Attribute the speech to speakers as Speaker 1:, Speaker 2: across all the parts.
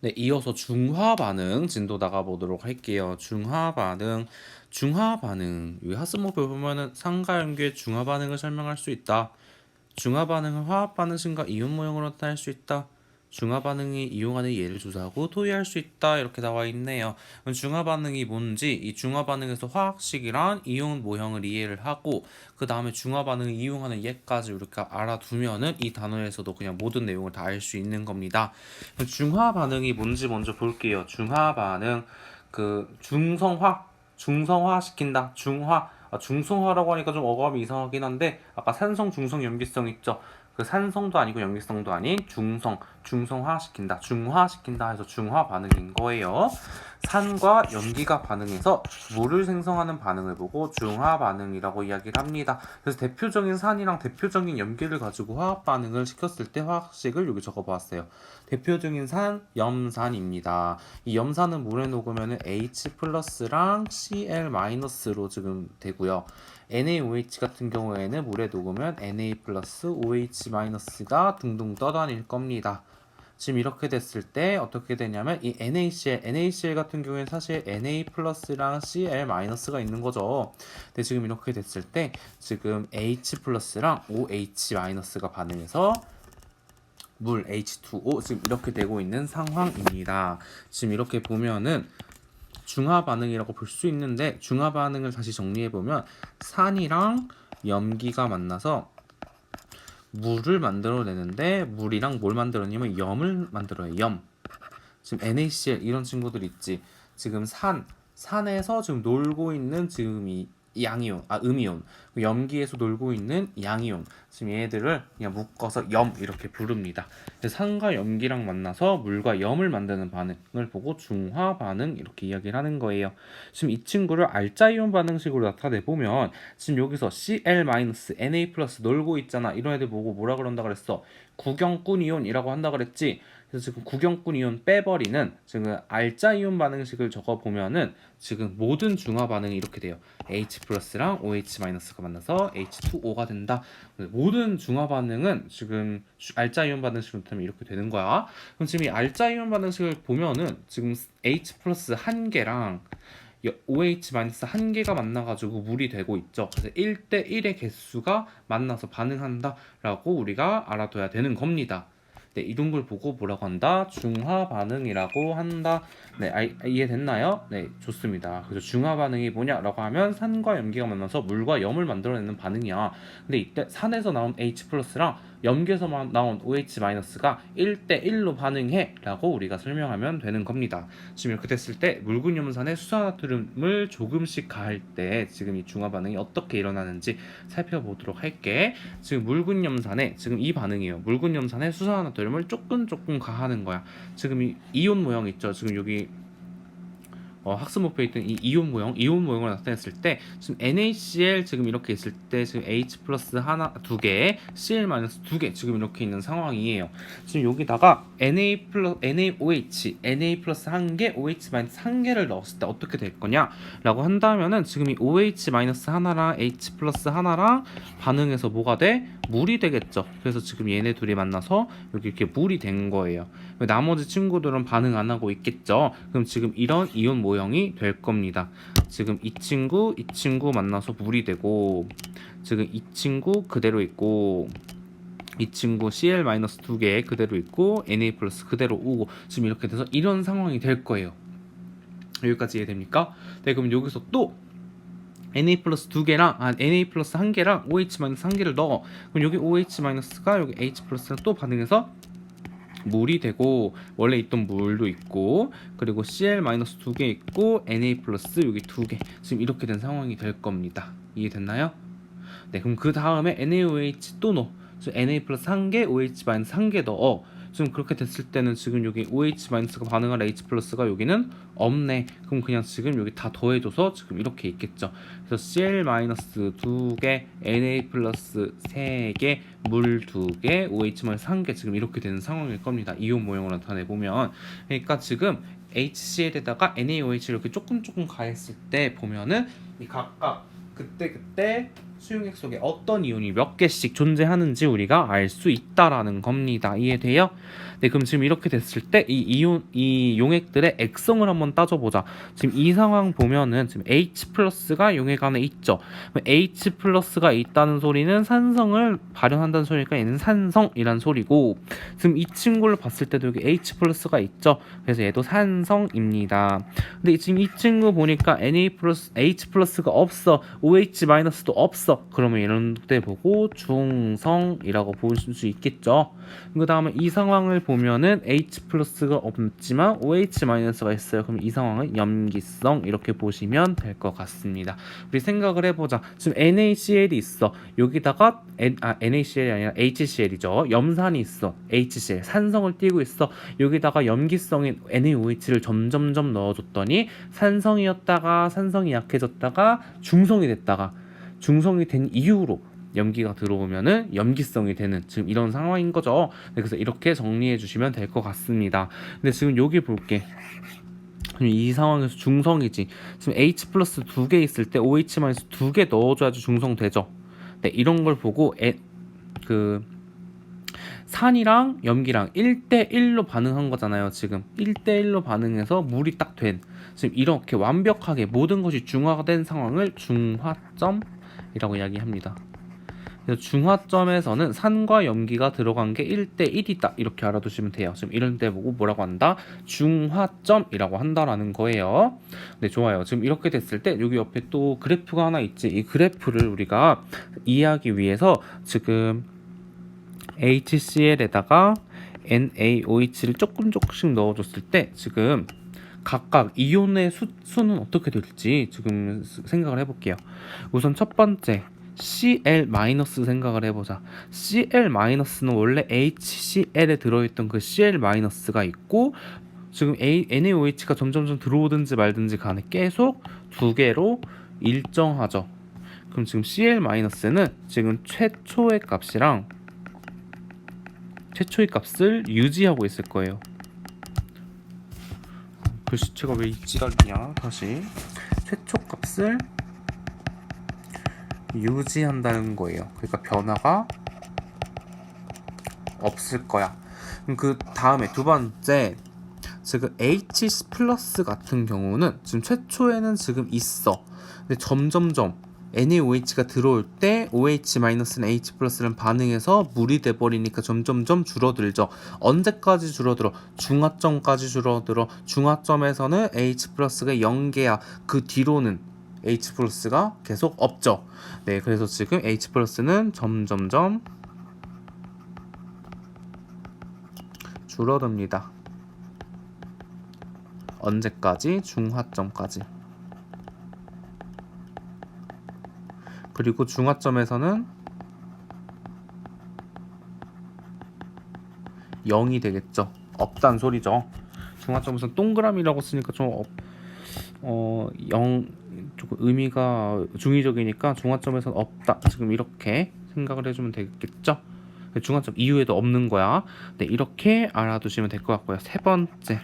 Speaker 1: 네, 이어서 중화 반응 진도 나가보도록 할게요. 중화 반응. 이 하스목표 보면은 상가연계의 중화 반응을 설명할 수 있다. 중화 반응은 화학 반응식과 이온 모형으로 나타낼 수 있다. 중화 반응이 이용하는 예를 조사하고 토의할 수 있다. 이렇게 나와 있네요. 그럼 중화 반응이 뭔지 이 중화 반응에서 화학식이랑 이온 모형을 이해를 하고 그 다음에 중화 반응을 이용하는 예까지 우리가 알아두면은 이 단어에서도 그냥 모든 내용을 다 알 수 있는 겁니다. 그럼 중화 반응이 뭔지 먼저 볼게요. 중화 반응 중성화 시킨다. 중성화라고 하니까 좀 어감이 이상하긴 한데 아까 산성 중성 염기성 있죠. 그 산성도 아니고 염기성도 아닌 중성화 시킨다. 중화시킨다 해서 중화 반응인 거예요. 산과 염기가 반응해서 물을 생성하는 반응을 보고 중화 반응이라고 이야기를 합니다. 그래서 대표적인 산이랑 대표적인 염기를 가지고 화학 반응을 시켰을 때 화학식을 여기 적어봤어요. 대표적인 산 염산입니다. 이 염산은 물에 녹으면 H 플러스랑 Cl 마이너스로 지금 되고요. NaOH 같은 경우에는 물에 녹으면 Na 플러스 OH 마이너스가 둥둥 떠다닐 겁니다. 지금 이렇게 됐을 때 어떻게 되냐면 이 NaCl 같은 경우에는 사실 Na 플러스랑 Cl 마이너스가 있는 거죠. 근데 지금 이렇게 됐을 때 지금 H 플러스랑 OH 마이너스가 반응해서 물 H2O 지금 이렇게 되고 있는 상황입니다. 지금 이렇게 보면은 중화 반응이라고 볼 수 있는데 중화 반응을 다시 정리해 보면 산이랑 염기가 만나서 물을 만들어내는데 물이랑 뭘 만들어내냐면 염을 만들어요. 염. 지금 NaCl 이런 친구들 있지. 지금 산에서 지금 놀고 있는 지금 이 양이온, 음이온, 염기에서 놀고 있는 양이온. 지금 얘들을 그냥 묶어서 염 이렇게 부릅니다. 산과 염기랑 만나서 물과 염을 만드는 반응을 보고 중화 반응 이렇게 이야기를 하는 거예요. 지금 이 친구를 알짜이온 반응식으로 나타내 보면 지금 여기서 Cl-Na 놀고 있잖아. 이런 애들 보고 뭐라 그런다 그랬어? 구경꾼 이온이라고 한다 그랬지. 그래서 지금 구경꾼 이온 빼버리는 지금 알짜 이온 반응식을 적어 보면은 지금 모든 중화 반응이 이렇게 돼요. H 플러스랑 OH 마이너스가 만나서 H2O가 된다. 모든 중화 반응은 지금 알짜 이온 반응식으로 되면 이렇게 되는 거야. 그럼 지금 이 알짜 이온 반응식을 보면은 지금 H 플러스 한 개랑 OH 마이너스 한 개가 만나가지고 물이 되고 있죠. 그래서 1대 1의 개수가 만나서 반응한다라고 우리가 알아둬야 되는 겁니다. 네, 이런 걸 보고 뭐라고 한다? 중화 반응이라고 한다. 네, 이해됐나요? 네, 좋습니다. 그래서 중화 반응이 뭐냐라고 하면 산과 염기가 만나서 물과 염을 만들어내는 반응이야. 근데 이때 산에서 나온 H 플러스랑 염기에서 나온 OH 마이너스가 1대1로 반응해 라고 우리가 설명하면 되는 겁니다. 지금 이렇게 됐을 때 묽은 염산에 수산화트륨을 조금씩 가할 때 지금 이 중화 반응이 어떻게 일어나는지 살펴보도록 할게. 지금 묽은 염산에 지금 이 반응이에요. 묽은 염산에 수산화트륨을 조금 가하는 거야. 지금 이 이온 모형 있죠. 지금 여기 학습 목표에 있던 이 이온 모형을 나타냈을 때 지금 NaCl 지금 이렇게 있을 때 지금 H 플러스 하나 두 개, Cl 마이너스 두 개 지금 이렇게 있는 상황이에요. 지금 여기다가 NaOH, Na 플러스 한 개, OH 마이너스 한 개를 넣었을 때 어떻게 될 거냐라고 한다면은 지금 이 OH 마이너스 하나랑 H 플러스 하나랑 반응해서 뭐가 돼? 물이 되겠죠. 그래서 지금 얘네 둘이 만나서 여기 이렇게 물이 된 거예요. 나머지 친구들은 반응 안 하고 있겠죠. 그럼 지금 이런 이온 모형이 될 겁니다. 지금 이 친구 만나서 물이 되고 지금 이 친구 그대로 있고 이 친구 Cl-2개 그대로 있고 Na 플러스 그대로 오고 지금 이렇게 돼서 이런 상황이 될 거예요. 여기까지 이해됩니까? 네, 그럼 여기서 또 Na 플러스 두 개랑 Na 플러스 한 개랑 OH 마이너스 한 개를 넣어. 그럼 여기 OH 마이너스가 여기 H 플러스랑 또 반응해서 물이 되고 원래 있던 물도 있고 그리고 Cl-두 개 있고 Na 플러스 여기 두 개 지금 이렇게 된 상황이 될 겁니다. 이해됐나요? 네, 그럼 그 다음에 NaOH 또 넣어. Na 플러스 한 개, OH 마이너스 한 개 넣어. 지금 그렇게 됐을 때는 지금 여기 OH 마이너스가 반응할 H 플러스가 여기는 없네. 그럼 그냥 지금 여기 다 더해줘서 지금 이렇게 있겠죠. 그래서 Cl 마이너스 두 개, Na 플러스 세 개, 물 두 개, OH 마이너스 한 개 지금 이렇게 되는 상황일 겁니다. 이온 모형으로 나타내 보면, 그러니까 지금 HCl에다가 NaOH를 이렇게 조금 가했을 때 보면은 이 각각 그때 수용액 속에 어떤 이온이 몇 개씩 존재하는지 우리가 알 수 있다라는 겁니다. 이해돼요? 네, 그럼 지금 이렇게 됐을 때 이 용액들의 액성을 한번 따져보자. 지금 이 상황 보면은 지금 H 플러스가 용액 안에 있죠. H 플러스가 있다는 소리는 산성을 발현한다는 소리니까 얘는 산성이란 소리고, 지금 이 친구를 봤을 때도 여기 H 플러스가 있죠. 그래서 얘도 산성입니다. 근데 지금 이 친구 보니까 Na 플러스 H 플러스가 없어, OH 마이너스도 없어. 그러면 이런 때 보고 중성이라고 보실 수 있겠죠. 그 다음에 이 상황을 보면은 H 플러스가 없지만 OH 마이너스가 있어요. 그럼 이 상황은 염기성 이렇게 보시면 될 것 같습니다. 우리 생각을 해보자. 지금 NaCl이 있어. 여기다가 NaCl이 아니라 HCl이죠. 염산이 있어. HCl 산성을 띠고 있어. 여기다가 염기성인 NaOH를 점점점 넣어줬더니 산성이었다가 산성이 약해졌다가 중성이 됐다가 중성이 된 이후로 염기가 들어오면은 염기성이 되는 지금 이런 상황인 거죠. 네, 그래서 이렇게 정리해 주시면 될 것 같습니다. 근데 지금 여기 볼게. 이 상황에서 중성이지. 지금 H 플러스 2개 있을 때 OH 마이너스 2개 넣어줘야지 중성되죠. 네, 이런 걸 보고 산이랑 염기랑 1대1로 반응한 거잖아요. 지금 1대1로 반응해서 물이 딱 된, 지금 이렇게 완벽하게 모든 것이 중화가 된 상황을 중화점이라고 이야기합니다. 그래서 중화점에서는 산과 염기가 들어간 게 1대1이다 이렇게 알아두시면 돼요. 지금 이런 때 보고 뭐라고 한다? 중화점이라고 한다라는 거예요. 네, 좋아요. 지금 이렇게 됐을 때 여기 옆에 또 그래프가 하나 있지. 이 그래프를 우리가 이해하기 위해서 지금 HCl에다가 NaOH를 조금씩 넣어줬을 때 지금 각각 이온의 수는 어떻게 될지 지금 생각을 해볼게요. 우선 첫 번째 Cl- 생각을 해보자. Cl-는 원래 HCl에 들어있던 그 Cl-가 있고, 지금 NaOH가 점점 들어오든지 말든지 간에 계속 두 개로 일정하죠. 그럼 지금 Cl-는 지금 최초의 값을 유지하고 있을 거예요. 글씨체가 왜 이지랄이냐. 다시 최초 값을 유지한다는 거예요. 그러니까 변화가 없을 거야. 그 다음에 두 번째, 지금 H 플러스 같은 경우는 지금 최초에는 지금 있어. 근데 점점점 NaOH가 들어올 때 OH-는 H 플러스랑 반응해서 물이 돼버리니까 점점점 줄어들죠. 언제까지 줄어들어? 중화점까지 줄어들어. 중화점에서는 H 플러스가 0개야. 그 뒤로는 H 플러스가 계속 없죠. 네, 그래서 지금 H 플러스는 점점점 줄어듭니다. 언제까지? 중화점까지. 그리고 중화점에서는 0이 되겠죠. 없단 소리죠. 중화점에서는 동그라미라고 쓰니까 좀 0 조금 의미가 중의적이니까 중화점에서는 없다. 지금 이렇게 생각을 해주면 되겠죠. 중화점 이후에도 없는 거야. 네, 이렇게 알아두시면 될 것 같고요. 세 번째,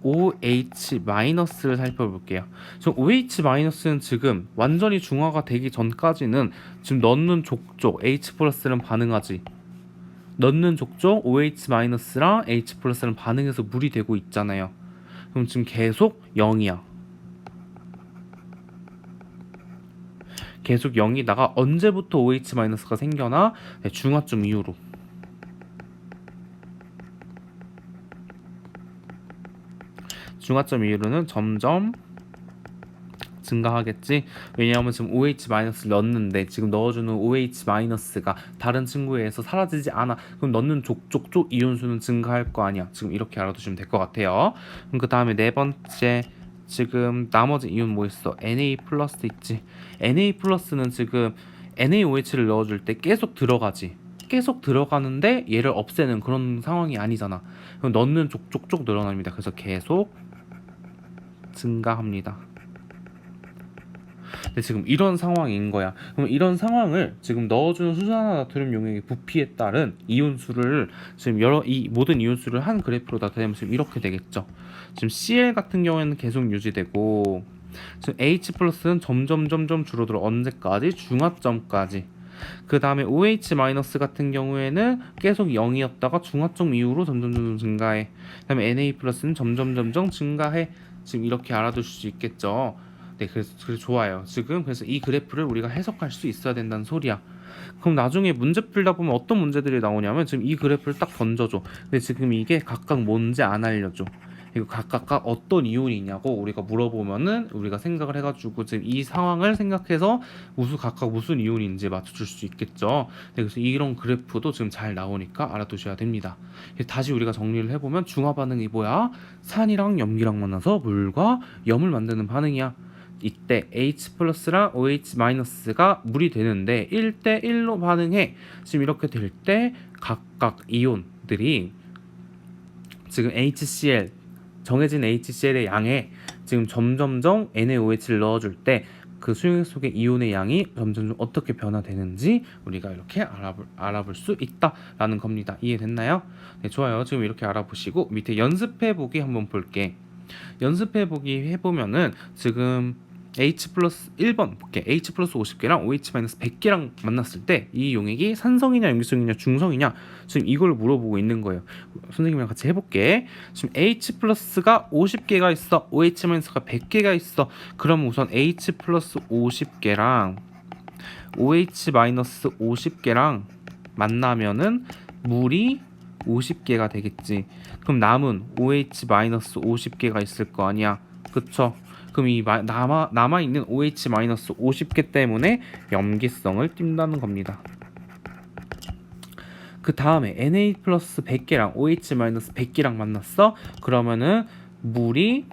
Speaker 1: OH-를 살펴볼게요. 지금 OH-는 지금 완전히 중화가 되기 전까지는 지금 넣는 족족 H 플러스는 반응하지. 넣는 족족 OH-랑 H 플러스는 반응해서 물이 되고 있잖아요. 그럼 지금 계속 0이야. 계속 0이다가 언제부터 OH-가 생겨나? 네, 중화점 이후로. 중화점 이후로는 점점 증가하겠지. 왜냐하면 지금 OH-를 넣었는데 지금 넣어주는 OH-가 다른 친구에 의해서 사라지지 않아. 그럼 넣는 족족 이온수는 증가할 거 아니야. 지금 이렇게 알아두시면 될 것 같아요. 그럼 그 다음에 네 번째, 지금 나머지 이온 뭐 있어? Na 플러스 있지. Na 플러스는 지금 NaOH를 넣어줄 때 계속 들어가지. 계속 들어가는데 얘를 없애는 그런 상황이 아니잖아. 그럼 넣는 족족 늘어납니다. 그래서 계속 증가합니다. 근데 지금 이런 상황인 거야. 그럼 이런 상황을 지금 넣어주는 수산화나트륨 용액의 부피에 따른 이온수를 지금 이 모든 이온수를 한 그래프로 나타내면 지금 이렇게 되겠죠. 지금 Cl 같은 경우에는 계속 유지되고 지금 H 플러스는 점점 줄어들어. 언제까지? 중화점까지. 그 다음에 OH 마이너스 같은 경우에는 계속 0이었다가 중화점 이후로 점점 증가해. 그 다음에 Na 플러스는 점점 증가해. 지금 이렇게 알아두실 수 있겠죠. 네, 그래서 좋아요. 지금 그래서 이 그래프를 우리가 해석할 수 있어야 된다는 소리야. 그럼 나중에 문제 풀다 보면 어떤 문제들이 나오냐면 지금 이 그래프를 딱 던져줘. 근데 지금 이게 각각 뭔지 안 알려줘. 이거 각각 어떤 이온이 있냐고 우리가 물어보면은 우리가 생각을 해가지고 지금 이 상황을 생각해서 각각 무슨 이온인지 맞춰줄 수 있겠죠. 네, 그래서 이런 그래프도 지금 잘 나오니까 알아두셔야 됩니다. 다시 우리가 정리를 해보면 중화 반응이 뭐야? 산이랑 염기랑 만나서 물과 염을 만드는 반응이야. 이때 H 플러스랑 OH 마이너스가 물이 되는데 1대 1로 반응해. 지금 이렇게 될 때 각각 이온들이 지금 HCl 정해진 HCl의 양에 지금 점점점 NaOH를 넣어줄 때 그 수용액 속의 이온의 양이 점점 어떻게 변화되는지 우리가 이렇게 알아볼 수 있다라는 겁니다. 이해됐나요? 네, 좋아요. 지금 이렇게 알아보시고 밑에 연습해보기 한번 볼게. 연습해보기 해보면은 지금 H 플러스 1번 볼게. H 플러스 50개랑 OH 마이너스 100개랑 만났을 때 이 용액이 산성이냐 염기성이냐 중성이냐 지금 이걸 물어보고 있는 거예요. 선생님이랑 같이 해볼게. 지금 H 플러스가 50개가 있어. OH 마이너스가 100개가 있어. 그럼 우선 H 플러스 50개랑 OH 마이너스 50개랑 만나면은 물이 50개가 되겠지. 그럼 남은 OH 마이너스 50개가 있을 거 아니야. 그쵸? 그럼 이 남아있는 OH 마이너스 50개 때문에 염기성을 띈다는 겁니다. 그 다음에 Na 플러스 100개랑 OH 마이너스 100개랑 만났어? 그러면은 물이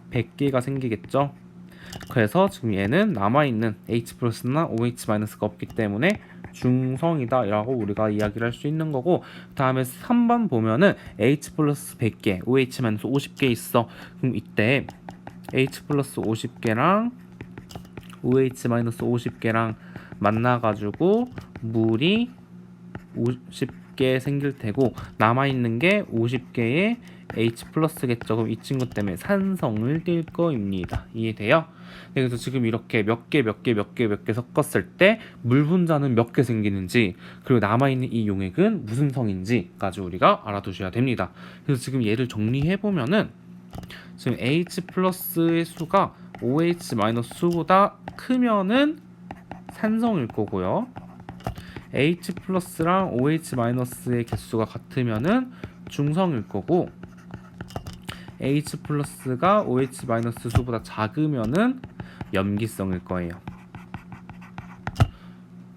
Speaker 1: 100개가 생기겠죠? 그래서 지금 얘는 남아있는 H 플러스나 OH 마이너스가 없기 때문에 중성이다 라고 우리가 이야기를 할 수 있는 거고, 다음에 3번 보면은 H 플러스 100개, OH 마이너스 50개 있어. 그럼 이때 H 플러스 50개랑 OH 마이너스 50개랑 만나가지고 물이 50개 생길 테고 남아있는 게 50개의 H 플러스겠죠. 그럼 이 친구 때문에 산성을 띌 거입니다. 이해돼요? 네, 그래서 지금 이렇게 몇 개 섞었을 때 물 분자는 몇 개 생기는지, 그리고 남아있는 이 용액은 무슨 성인지까지 우리가 알아두셔야 됩니다. 그래서 지금 얘를 정리해보면은 지금 H 플러스의 수가 OH 마이너스 수보다 크면은 산성일 거고요. H 플러스랑 OH 마이너스의 개수가 같으면은 중성일 거고, H 플러스가 OH 마이너스 수보다 작으면은 염기성일 거예요.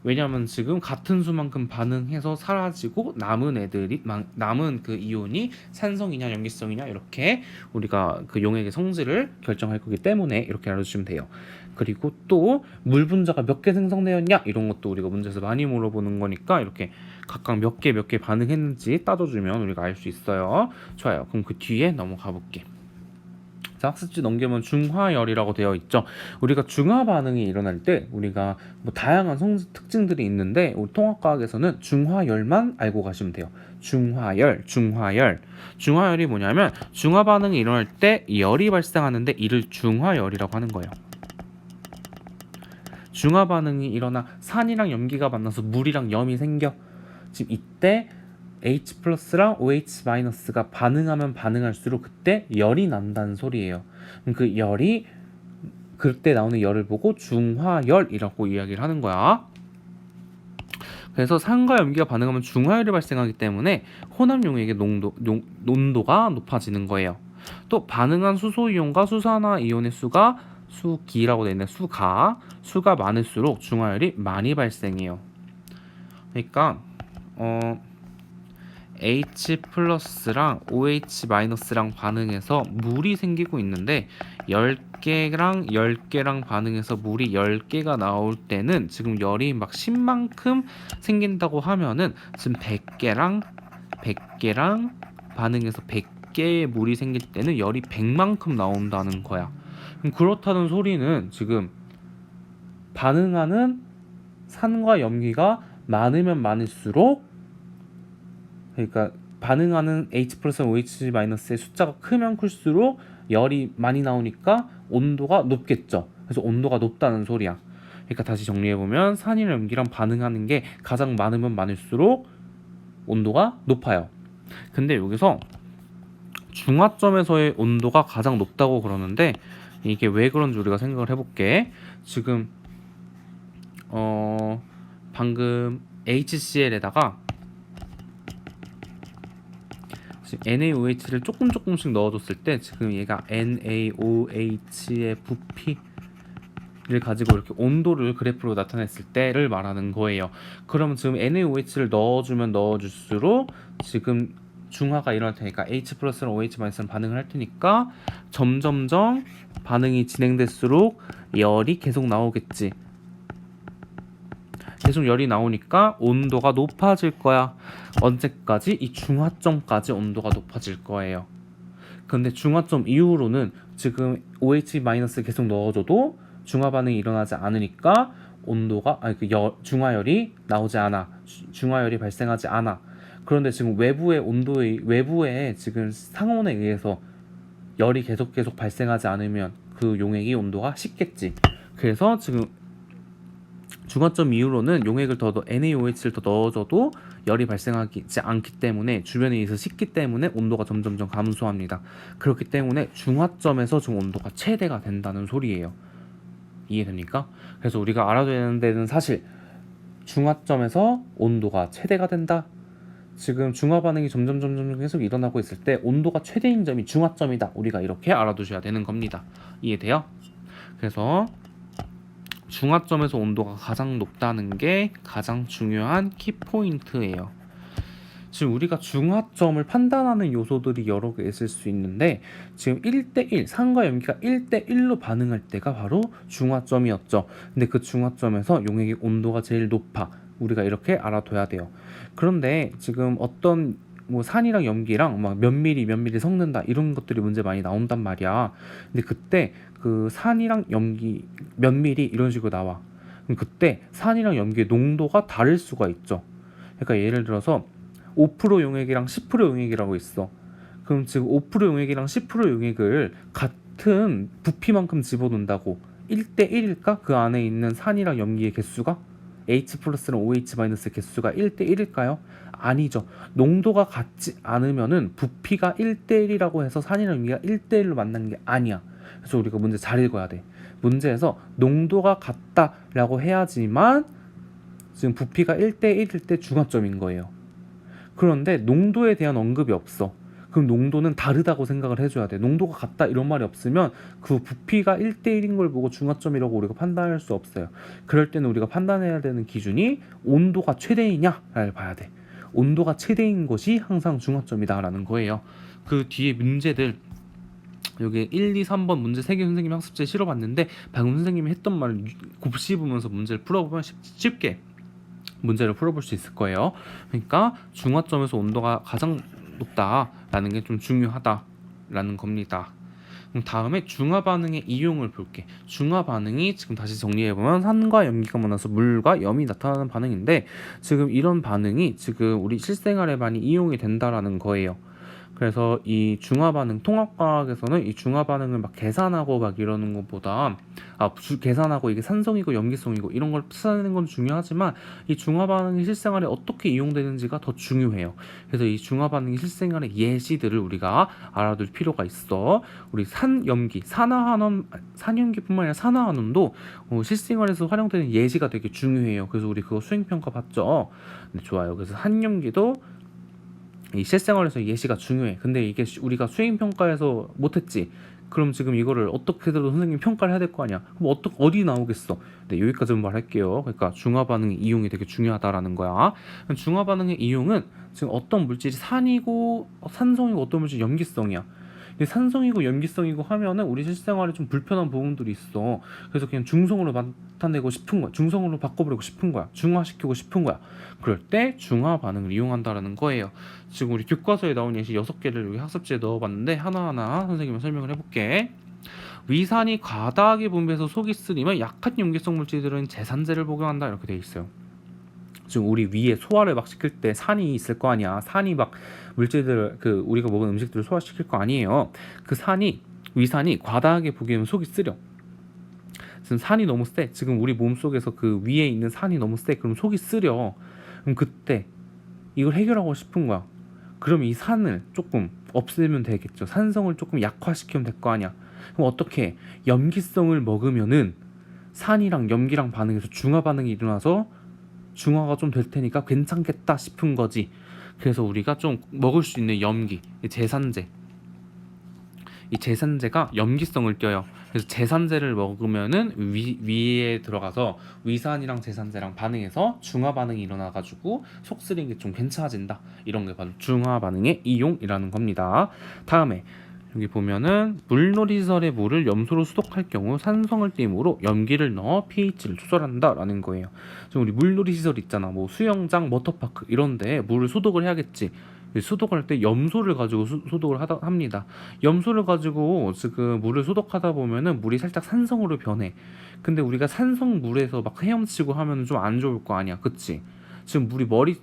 Speaker 1: 왜냐하면 지금 같은 수만큼 반응해서 사라지고 남은 그 이온이 산성이냐 염기성이냐 이렇게 우리가 그 용액의 성질을 결정할 거기 때문에 이렇게 알아주시면 돼요. 그리고 또 물 분자가 몇 개 생성되었냐 이런 것도 우리가 문제에서 많이 물어보는 거니까 이렇게 각각 몇 개 반응했는지 따져주면 우리가 알 수 있어요. 좋아요. 그럼 그 뒤에 넘어가 볼게. 학습지 넘기면 중화열이라고 되어 있죠. 우리가 중화 반응이 일어날 때 우리가 뭐 다양한 특징들이 있는데 우리 통합과학에서는 중화열만 알고 가시면 돼요. 중화열이 뭐냐면 중화 반응이 일어날 때 열이 발생하는데 이를 중화열이라고 하는 거예요. 중화 반응이 일어나 산이랑 염기가 만나서 물이랑 염이 생겨. 지금 이때 H 플러스랑 OH 마이너스가 반응하면 반응할수록 그때 열이 난다는 소리예요. 그 열이 그때 나오는 열을 보고 중화열이라고 이야기를 하는 거야. 그래서 산과 염기가 반응하면 중화열이 발생하기 때문에 혼합 용액의 농도가 높아지는 거예요. 또 반응한 수소이온과 수산화이온의 수가 수기라고 되어 있는데 수가 많을수록 중화열이 많이 발생해요. 그러니까 H 플러스랑 OH 마이너스랑 반응해서 물이 생기고 있는데 10개랑 반응해서 물이 10개가 나올 때는 지금 열이 막 10만큼 생긴다고 하면은 지금 100개랑 반응해서 100개의 물이 생길 때는 열이 100만큼 나온다는 거야. 그렇다는 소리는 지금 반응하는 산과 염기가 많으면 많을수록, 그러니까 반응하는 H 플러스 OH 마이너스의 숫자가 크면 클수록 열이 많이 나오니까 온도가 높겠죠. 그래서 온도가 높다는 소리야. 그러니까 다시 정리해보면 산이랑 염기랑 반응하는 게 가장 많으면 많을수록 온도가 높아요. 근데 여기서 중화점에서의 온도가 가장 높다고 그러는데 이게 왜 그런지 우리가 생각을 해볼게. 지금 방금 HCl에다가 지금 NaOH를 조금씩 넣어줬을 때 지금 얘가 NaOH의 부피를 가지고 이렇게 온도를 그래프로 나타냈을 때를 말하는 거예요. 그러면 지금 NaOH를 넣어주면 넣어줄수록 지금 중화가 일어날 테니까 H 플러스랑 OH 마이너스랑 반응을 할 테니까 점점점 반응이 진행될수록 열이 계속 나오겠지. 계속 열이 나오니까 온도가 높아질 거야. 언제까지? 이 중화점까지 온도가 높아질 거예요. 근데 중화점 이후로는 지금 OH- 계속 넣어줘도 중화 반응이 일어나지 않으니까 온도가 중화열이 나오지 않아. 중화열이 발생하지 않아. 그런데 지금 외부의 지금 상온에 의해서 열이 계속 발생하지 않으면 그 용액이 온도가 식겠지. 그래서 지금 중화점 이후로는 용액을 NaOH를 더 넣어줘도 열이 발생하지 않기 때문에 주변에 의해서 식기 때문에 온도가 점점점 감소합니다. 그렇기 때문에 중화점에서 좀 온도가 최대가 된다는 소리예요. 이해됩니까? 그래서 우리가 알아둬야 되는 데는 사실 중화점에서 온도가 최대가 된다. 지금 중화 반응이 점점 계속 일어나고 있을 때 온도가 최대인 점이 중화점이다. 우리가 이렇게 알아두셔야 되는 겁니다. 이해돼요? 그래서 중화점에서 온도가 가장 높다는 게 가장 중요한 키포인트예요. 지금 우리가 중화점을 판단하는 요소들이 여러 개 있을 수 있는데 지금 1대1, 산과 염기가 1대1로 반응할 때가 바로 중화점이었죠. 근데 그 중화점에서 용액의 온도가 제일 높아. 우리가 이렇게 알아둬야 돼요. 그런데 지금 어떤 산이랑 염기랑 막 몇 미리 섞는다 이런 것들이 문제 많이 나온단 말이야. 근데 그때 그 산이랑 염기 몇 미리 이런 식으로 나와. 그럼 그때 산이랑 염기의 농도가 다를 수가 있죠. 그러니까 예를 들어서 5% 용액이랑 10% 용액이라고 있어. 그럼 지금 5% 용액이랑 10% 용액을 같은 부피만큼 집어넣는다고 1대1일까? 그 안에 있는 산이랑 염기의 개수가? H 플러스랑 OH 마이너스 개수가 1대1일까요? 아니죠. 농도가 같지 않으면은 부피가 1대1이라고 해서 산이랑 염기가 1대1로 만나는 게 아니야. 그래서 우리가 문제 잘 읽어야 돼. 문제에서 농도가 같다라고 해야지만 지금 부피가 1대1일 때 중화점인 거예요. 그런데 농도에 대한 언급이 없어. 그럼 농도는 다르다고 생각을 해줘야 돼. 농도가 같다 이런 말이 없으면 그 부피가 1대1인 걸 보고 중화점이라고 우리가 판단할 수 없어요. 그럴 때는 우리가 판단해야 되는 기준이 온도가 최대이냐를 봐야 돼. 온도가 최대인 것이 항상 중화점이다라는 거예요. 그 뒤에 문제들 여기 1, 2, 3번 문제 3개 선생님이 학습지에 실어봤는데 방금 선생님이 했던 말을 곱씹으면서 문제를 풀어보면 쉽게 문제를 풀어볼 수 있을 거예요. 그러니까 중화점에서 온도가 가장 높다라는 게 좀 중요하다라는 겁니다. 그럼 다음에 중화 반응의 이용을 볼게. 중화 반응이 지금 다시 정리해보면 산과 염기가 만나서 물과 염이 나타나는 반응인데 지금 이런 반응이 지금 우리 실생활에 많이 이용이 된다라는 거예요. 그래서 이 중화 반응 통합과학에서는 이 중화 반응을 막 계산하고 막 이러는 것보다 계산하고 이게 산성이고 염기성이고 이런 걸 찾아내는 건 중요하지만 이 중화 반응이 실생활에 어떻게 이용되는지가 더 중요해요. 그래서 이 중화 반응이 실생활의 예시들을 우리가 알아둘 필요가 있어. 우리 산염기, 산염기뿐만 아니라 산화한원도 실생활에서 활용되는 예시가 되게 중요해요. 그래서 우리 그거 수행평가 봤죠? 네, 좋아요. 그래서 산염기도 이 실생활에서 예시가 중요해. 근데 이게 우리가 수행평가에서 못했지. 그럼 지금 이거를 어떻게든 선생님 평가를 해야 될 거 아니야. 그럼 어디 나오겠어? 네, 여기까지만 말할게요. 그러니까 중화 반응의 이용이 되게 중요하다라는 거야. 중화 반응의 이용은 지금 어떤 물질이 산성이고 어떤 물질이 염기성이야. 산성이고 염기성이고 하면은 우리 실생활에 좀 불편한 부분들이 있어. 그래서 그냥 중성으로 나타내고 싶은 거야. 중성으로 바꿔버리고 싶은 거야. 중화시키고 싶은 거야. 그럴 때 중화 반응을 이용한다라는 거예요. 지금 우리 교과서에 나온 예시 6개를 여기 학습지에 넣어봤는데 하나하나 선생님이 설명을 해볼게. 위산이 과다하게 분비해서 속이 쓰리면 약한 염기성 물질들은 제산제를 복용한다 이렇게 돼 있어요. 지금 우리 위에 소화를 막 시킬 때 산이 있을 거 아니야. 산이 막 물질들 우리가 먹은 음식들을 소화시킬 거 아니에요. 그 산이 위산이 과다하게 보기에는 속이 쓰려. 지금 산이 너무 세. 지금 우리 몸속에서 그 위에 있는 산이 너무 세. 그럼 속이 쓰려. 그럼 그때 이걸 해결하고 싶은 거야. 그럼 이 산을 조금 없애면 되겠죠. 산성을 조금 약화시키면 될 거 아니야. 그럼 어떻게? 염기성을 먹으면은 산이랑 염기랑 반응해서 중화 반응이 일어나서 중화가 좀 될 테니까 괜찮겠다 싶은 거지. 그래서 우리가 좀 먹을 수 있는 염기, 제산제. 이 제산제가 염기성을 띄어요. 그래서 제산제를 먹으면은 위에 들어가서 위산이랑 제산제랑 반응해서 중화 반응이 일어나가지고 속 쓰리는 게 좀 괜찮아진다. 이런 게 바로 중화 반응의 이용이라는 겁니다. 다음에 여기 보면은 물놀이시설의 물을 염소로 수독할 경우 산성을 띠므로 염기를 넣어 pH를 조절한다라는 거예요. 지금 우리 물놀이시설 있잖아. 뭐 수영장, 워터파크 이런데 물을 소독을 해야겠지. 소독을 할 때 염소를 가지고 소독을 합니다. 염소를 가지고 지금 물을 소독하다 보면은 물이 살짝 산성으로 변해. 근데 우리가 산성 물에서 막 헤엄치고 하면 좀 안 좋을 거 아니야, 그치? 지금 물이 머리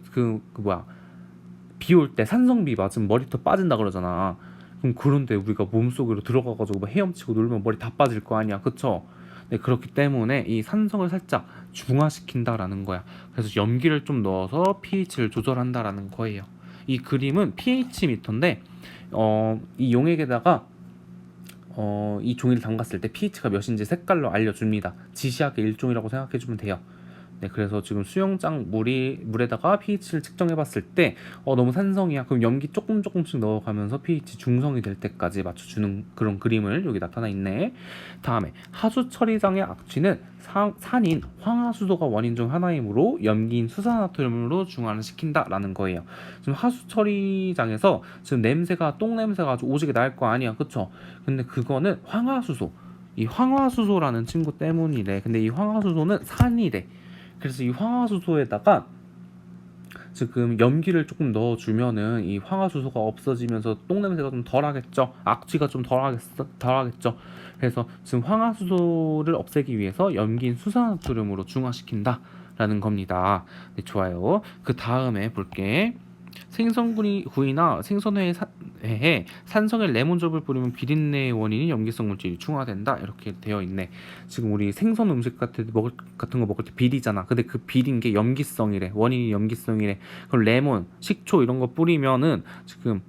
Speaker 1: 비 올 때 산성비 맞으면 머리부터 빠진다 그러잖아. 그럼 그런데 우리가 몸속으로 들어가가지고 막 헤엄치고 놀면 머리 다 빠질 거 아니야, 그쵸? 네, 그렇기 때문에 이 산성을 살짝 중화시킨다라는 거야. 그래서 염기를 좀 넣어서 pH를 조절한다라는 거예요. 이 그림은 pH 미터인데 이 용액에다가 이 종이를 담갔을 때 pH가 몇인지 색깔로 알려줍니다. 지시하게 일종이라고 생각해주면 돼요. 네, 그래서 지금 수영장 물에다가 pH를 측정해봤을 때 너무 산성이야. 그럼 염기 조금씩 넣어가면서 pH 중성이 될 때까지 맞춰주는 그런 그림을 여기 나타나 있네. 다음에 하수 처리장의 악취는 산인 황화수소가 원인 중 하나이므로 염기인 수산화토륨으로 중화를 시킨다라는 거예요. 지금 하수 처리장에서 지금 똥 냄새가 아주 오지게 날 거 아니야, 그쵸? 근데 그거는 황화수소. 이 황화수소라는 친구 때문이래. 근데 이 황화수소는 산이래. 그래서 이 황화수소에다가 지금 염기를 조금 넣어주면은 이 황화수소가 없어지면서 똥냄새가 좀 덜하겠죠. 악취가 좀 덜하겠죠. 그래서 지금 황화수소를 없애기 위해서 염기인 수산화토륨으로 중화시킨다라는 겁니다. 네, 좋아요. 그 다음에 볼게. 생선구이나 생선회에 산성의 레몬즙을 뿌리면 비린내의 원인이 염기성 물질이 중화된다 이렇게 되어 있네. 지금 우리 생선 음식 같은 거 먹을 때 비리잖아. 근데 그 비린 게 염기성이래. 원인이 염기성이래. 그럼 레몬, 식초 이런 거 뿌리면은 지금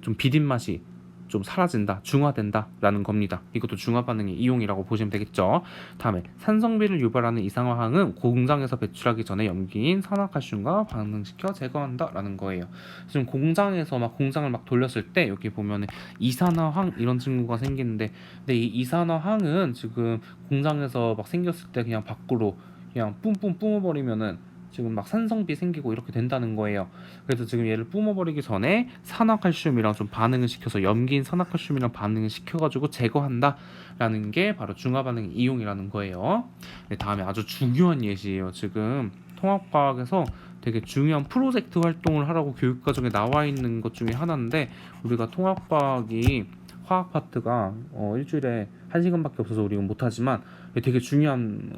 Speaker 1: 좀 비린 맛이 좀 사라진다, 중화된다라는 겁니다. 이것도 중화 반응의 이용이라고 보시면 되겠죠. 다음에 산성비를 유발하는 이산화황은 공장에서 배출하기 전에 염기인 산화칼슘과 반응시켜 제거한다라는 거예요. 지금 공장에서 공장을 돌렸을 때 여기 보면은 이산화황 이런 친구가 생기는데, 근데 이 이산화황은 지금 공장에서 생겼을 때 그냥 밖으로 그냥 뿜뿜 뿜어버리면은 지금 산성비 생기고 이렇게 된다는 거예요. 그래서 지금 얘를 뿜어버리기 전에 산화칼슘이랑 좀 반응을 시켜서 염기인 산화칼슘이랑 반응을 시켜가지고 제거한다라는 게 바로 중화반응 이용이라는 거예요. 네, 다음에 아주 중요한 예시예요. 지금 통합과학에서 되게 중요한 프로젝트 활동을 하라고 교육과정에 나와 있는 것 중에 하나인데, 우리가 통합과학이 화학 파트가 일주일에 1시간밖에 없어서 우리는 못하지만 되게 중요한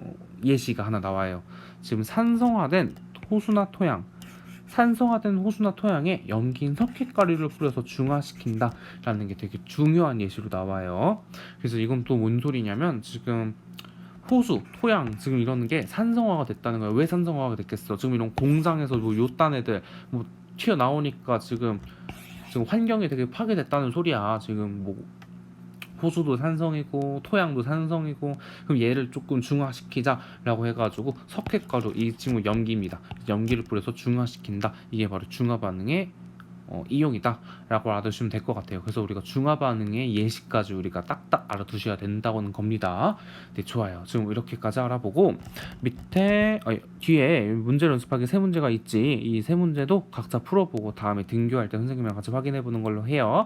Speaker 1: 예시가 하나 나와요. 지금 산성화된 호수나 토양에 염기인 석회가루를 뿌려서 중화시킨다라는 게 되게 중요한 예시로 나와요. 그래서 이건 또 뭔 소리냐면, 지금 호수, 토양 지금 이런 게 산성화가 됐다는 거예요. 왜 산성화가 됐겠어? 지금 이런 공장에서 요딴 애들 튀어나오니까 지금 환경이 되게 파괴됐다는 소리야. 지금 호수도 산성이고 토양도 산성이고, 그럼 얘를 조금 중화시키자라고 해가지고 석회가루, 이 친구 염기입니다. 염기를 뿌려서 중화시킨다. 이게 바로 중화 반응의 이용이다 라고 알아두시면 될 것 같아요. 그래서 우리가 중화 반응의 예시까지 우리가 딱딱 알아두셔야 된다는 겁니다. 네, 좋아요. 지금 이렇게까지 알아보고 밑에 뒤에 문제를 연습하기 세 문제가 있지. 이 세 문제도 각자 풀어보고 다음에 등교할 때 선생님이랑 같이 확인해 보는 걸로 해요.